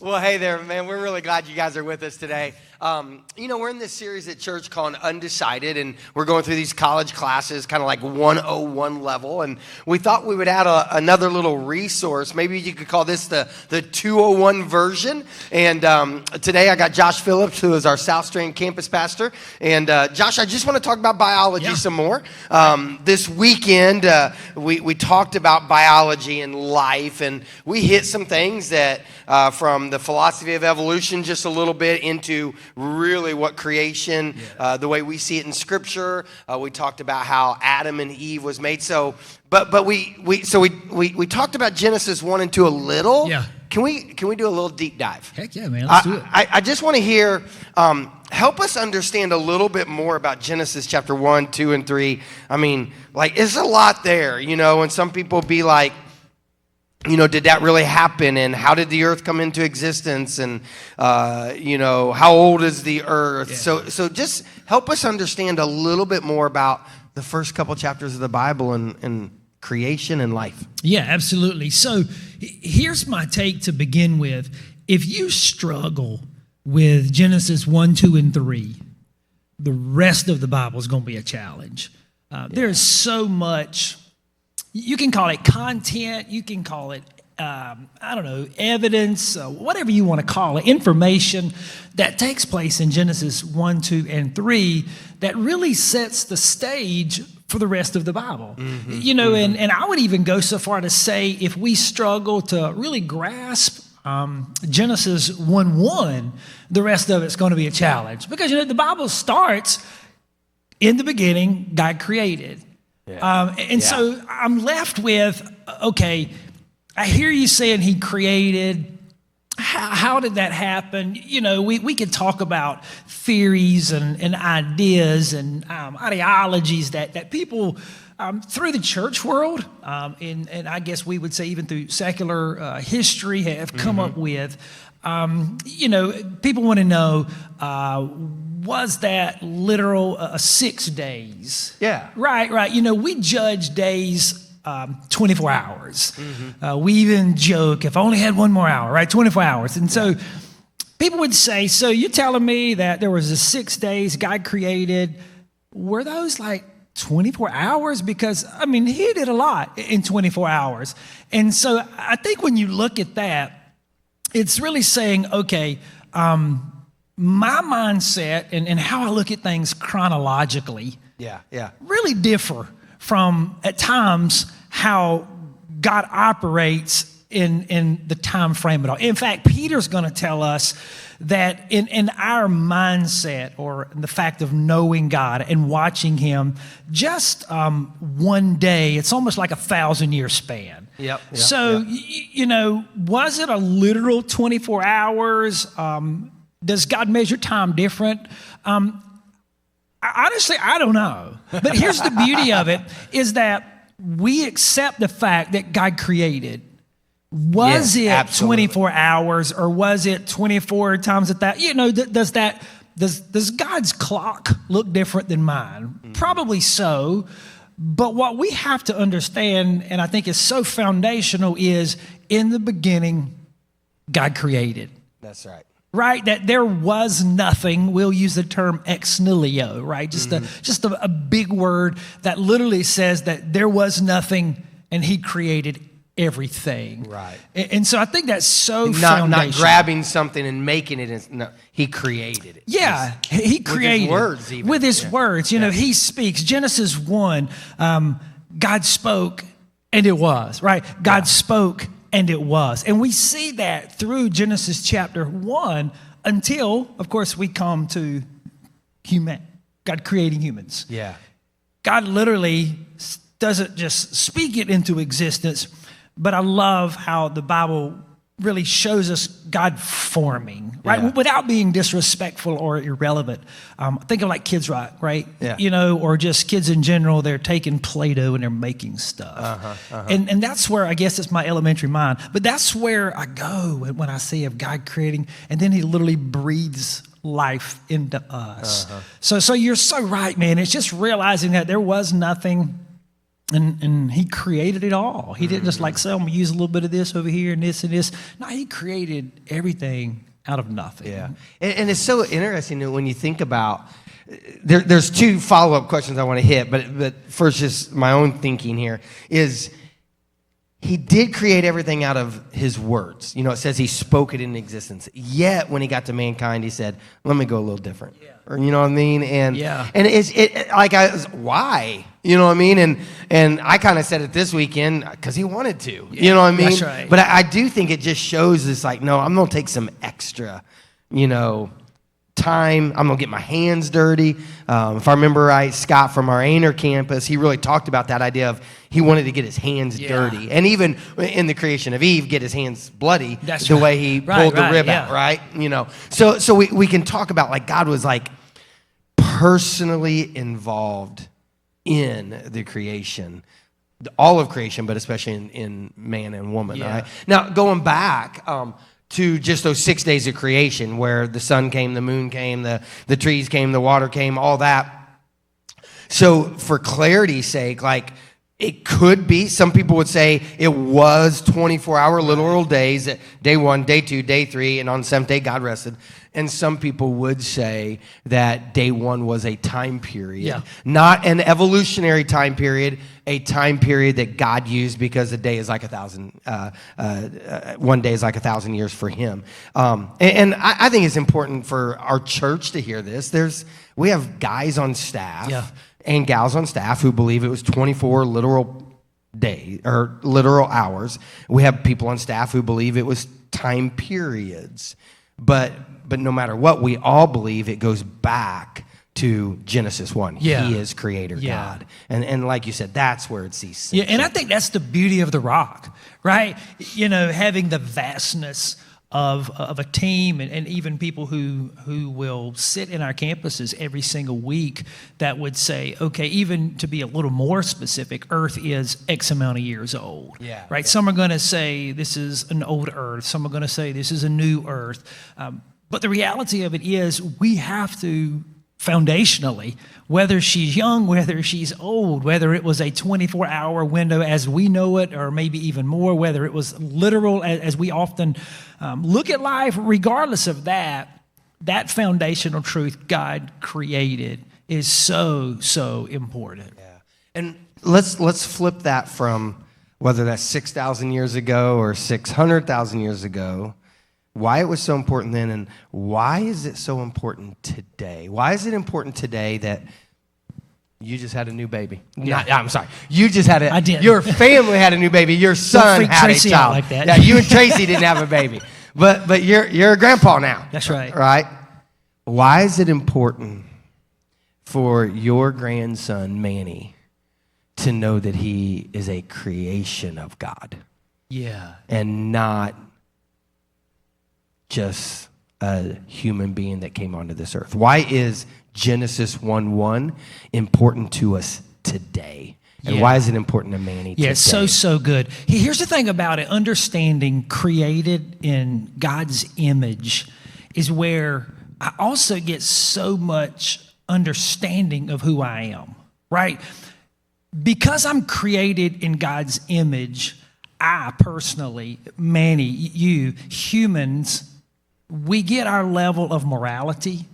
Well, hey there, man. We're really glad you guys are with us today. We're in this series at church called Undecided, and we're going through these college classes, kind of like 101 level, and we thought we would add another little resource. Maybe you could call this the 201 version. And today I got Josh Phillips, who is our South Strand campus pastor. And Josh, I just want to talk about biology some more. This weekend, we talked about biology and life, and we hit some things that from the philosophy of evolution just a little bit into really what creation, the way we see it in Scripture. We talked about how Adam and Eve was made. So, but we talked about Genesis 1 and 2 a little. Yeah. Can we do a little deep dive? Heck yeah, man. Let's do it. I just want to hear, help us understand a little bit more about Genesis chapter 1, 2, and 3. I mean, like, there's a lot there, and some people be like, did that really happen? And how did the earth come into existence? And, how old is the earth? Yeah. So just help us understand a little bit more about the first couple chapters of the Bible and creation and life. Yeah, absolutely. So here's my take to begin with. If you struggle with Genesis 1, 2, and 3, the rest of the Bible is going to be a challenge. There's so much. You can call it content, you can call it, evidence, whatever you want to call it, information that takes place in Genesis 1, 2, and 3 that really sets the stage for the rest of the Bible. Mm-hmm. And I would even go so far to say if we struggle to really grasp Genesis 1:1, the rest of it's going to be a challenge. Because, the Bible starts, in the beginning, God created. Yeah. So I'm left with, okay, I hear you saying he created. How did that happen? We could talk about theories and ideas and ideologies that people through the church world, and I guess we would say even through secular history have come up with. People want to know, was that literal 6 days? Yeah. Right. We judge days 24 hours. Mm-hmm. We even joke, if I only had one more hour, right? 24 hours. And so people would say, so you're telling me that there was 6 days God created. Were those like 24 hours? Because, he did a lot in 24 hours. And so I think when you look at that, it's really saying, okay, my mindset and how I look at things chronologically really differ from, at times, how God operates in the time frame at all. In fact, Peter's going to tell us that in our mindset or the fact of knowing God and watching him, just one day, it's almost like 1,000-year span. Yep. So, was it a literal 24 hours? Does God measure time different? Honestly, I don't know. But here's the beauty of it, is that we accept the fact that God created. Was it absolutely 24 hours or was it 24 times at that? Does God's clock look different than mine? Mm-hmm. Probably so. But what we have to understand, and I think is so foundational, is in the beginning, God created. That's right. Right, that there was nothing. We'll use the term ex nihilo, right? Just a big word that literally says that there was nothing and he created everything. Right. And so I think that's so foundational. Not grabbing something and making it. No, he created it. Yeah, he created with his words even. With his words. He speaks. Genesis 1, God spoke and it was, right? God spoke and it was. And we see that through Genesis chapter 1 until, of course, we come to God creating humans. Yeah. God literally doesn't just speak it into existence, but I love how the Bible really shows us God forming, right? Without being disrespectful or irrelevant. Think of like Kids Rock, right? Yeah. Or just kids in general, they're taking Play-Doh and they're making stuff. And that's where, I guess it's my elementary mind, but that's where I go when I see of God creating, and then he literally breathes life into us. So you're so right, man. It's just realizing that there was nothing And he created it all. He didn't just like say, I'm going to use a little bit of this over here and this and this. No, he created everything out of nothing. Yeah. And it's so interesting that when you think about, there's two follow-up questions I want to hit, but first just my own thinking here is he did create everything out of his words. You know, it says he spoke it into existence. Yet when he got to mankind, he said, let me go a little different. Yeah. Or, you know what I mean? And why? You know what I mean? And I kind of said it this weekend because he wanted to. Yeah, you know what I mean? That's right. But I do think it just shows this, like, no, I'm going to take some extra, time. I'm going to get my hands dirty. If I remember right, Scott from our Ainer campus, he really talked about that idea of he wanted to get his hands dirty. And even in the creation of Eve, get his hands bloody. That's the way he pulled the rib out, right? So we can talk about, like, God was, like, personally involved in the creation, all of creation, but especially in man and woman. Right? Now, going back to just those 6 days of creation where the sun came, the moon came, the trees came, the water came, all that. So for clarity's sake, like, it could be, some people would say it was 24-hour literal days, day 1, day 2, day 3, and on the 7th day God rested. And some people would say that day 1 was a time period, not an evolutionary time period, a time period that God used because a day is like 1 day is like 1,000 years for him. And I think it's important for our church to hear this. We have guys on staff and gals on staff who believe it was 24 literal days or literal hours. We have people on staff who believe it was time periods. But no matter what, we all believe it goes back to Genesis 1. Yeah. He is creator God. And like you said, that's where it ceases. Yeah, and I think that's the beauty of the rock, right? Having the vastness of a team and even people who will sit in our campuses every single week that would say, okay, even to be a little more specific, Earth is X amount of years old, right? Some are going to say this is an old Earth. Some are going to say this is a new Earth. But the reality of it is we have to foundationally, whether she's young, whether she's old, whether it was a 24-hour window as we know it, or maybe even more, whether it was literal as we often look at life, regardless of that foundational truth God created is so, so important. Yeah. And let's flip that from whether that's 6,000 years ago or 600,000 years ago, why it was so important then, and why is it so important today? Why is it important today that you just had a new baby? I'm sorry. You just had I did. Your family had a new baby. Your son had Tracy a child. Out like that. Yeah, you and Tracy didn't have a baby. But you're a grandpa now. That's right. Right? Why is it important for your grandson, Manny, to know that he is a creation of God? Yeah. And not just a human being that came onto this earth? Why is Genesis 1:1 important to us today? And why is it important to Manny today? Yeah, it's so good. Here's the thing about it. Understanding created in God's image is where I also get so much understanding of who I am, right? Because I'm created in God's image, I personally, Manny, you, humans, we get our level of morality,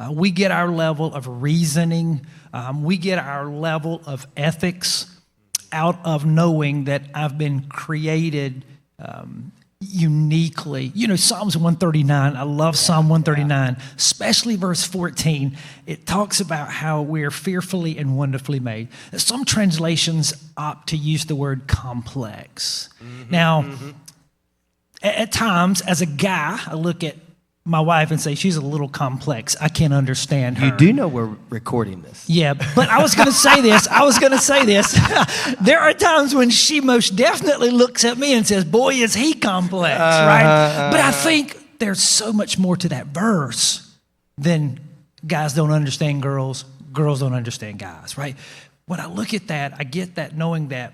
we get our level of reasoning, we get our level of ethics out of knowing that I've been created uniquely. Psalms 139, I love Psalm 139, especially verse 14. It talks about how we're fearfully and wonderfully made. Some translations opt to use the word complex. Now, at times, as a guy, I look at my wife and say, she's a little complex. I can't understand her. You do know we're recording this. Yeah, but I was going to say this. There are times when she most definitely looks at me and says, boy, is he complex, right? But I think there's so much more to that verse than guys don't understand girls, girls don't understand guys, right? When I look at that, I get that knowing that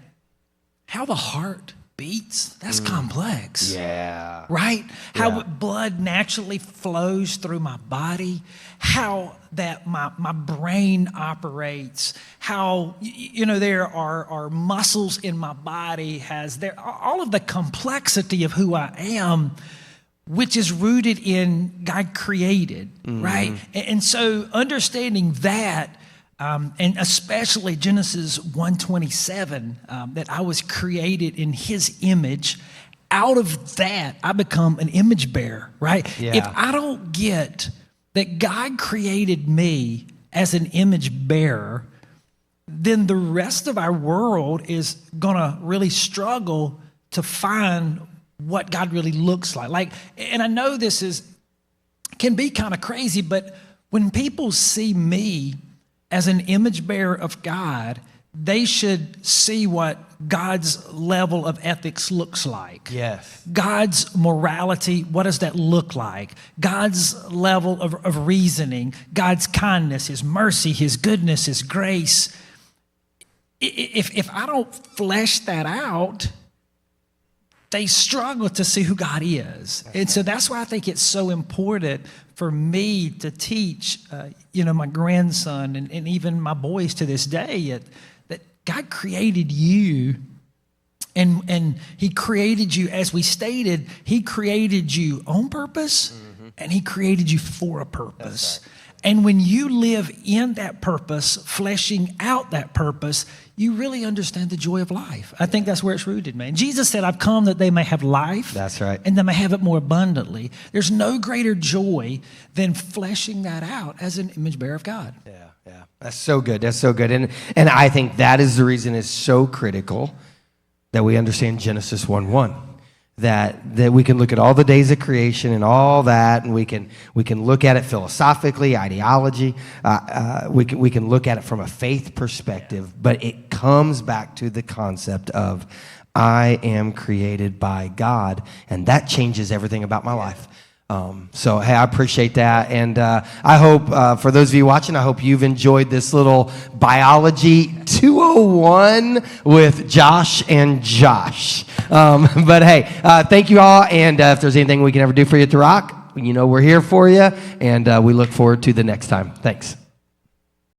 how the heart beats, that's complex. Yeah. Right? How Yeah. blood naturally flows through my body, how that my brain operates, how, there are muscles in my body, all of the complexity of who I am, which is rooted in God created, right? And so understanding that, and especially Genesis 1:27, that I was created in his image, out of that, I become an image bearer, right? Yeah. If I don't get that God created me as an image bearer, then the rest of our world is going to really struggle to find what God really looks like. And I know can be kind of crazy, but when people see me as an image bearer of God, they should see what God's level of ethics looks like. Yes. God's morality, what does that look like? God's level of reasoning, God's kindness, his mercy, his goodness, his grace. If I don't flesh that out, they struggle to see who God is. And so that's why I think it's so important for me to teach, my grandson and even my boys to this day that God created you, and he created you, as we stated, he created you on purpose, and he created you for a purpose. Right. And when you live in that purpose, fleshing out that purpose, you really understand the joy of life. I think that's where it's rooted, man. Jesus said, I've come that they may have life. That's right. And they may have it more abundantly. There's no greater joy than fleshing that out as an image bearer of God. Yeah. That's so good. That's so good. And I think that is the reason it's so critical that we understand Genesis 1:1. That we can look at all the days of creation and all that, and we can look at it philosophically, ideology. We can look at it from a faith perspective, but it comes back to the concept of I am created by God, and that changes everything about my life. So, hey, I appreciate that. And I hope, for those of you watching, I hope you've enjoyed this little Biology 201 with Josh and Josh. But, hey, thank you all. And if there's anything we can ever do for you at The Rock, we're here for you. And we look forward to the next time. Thanks.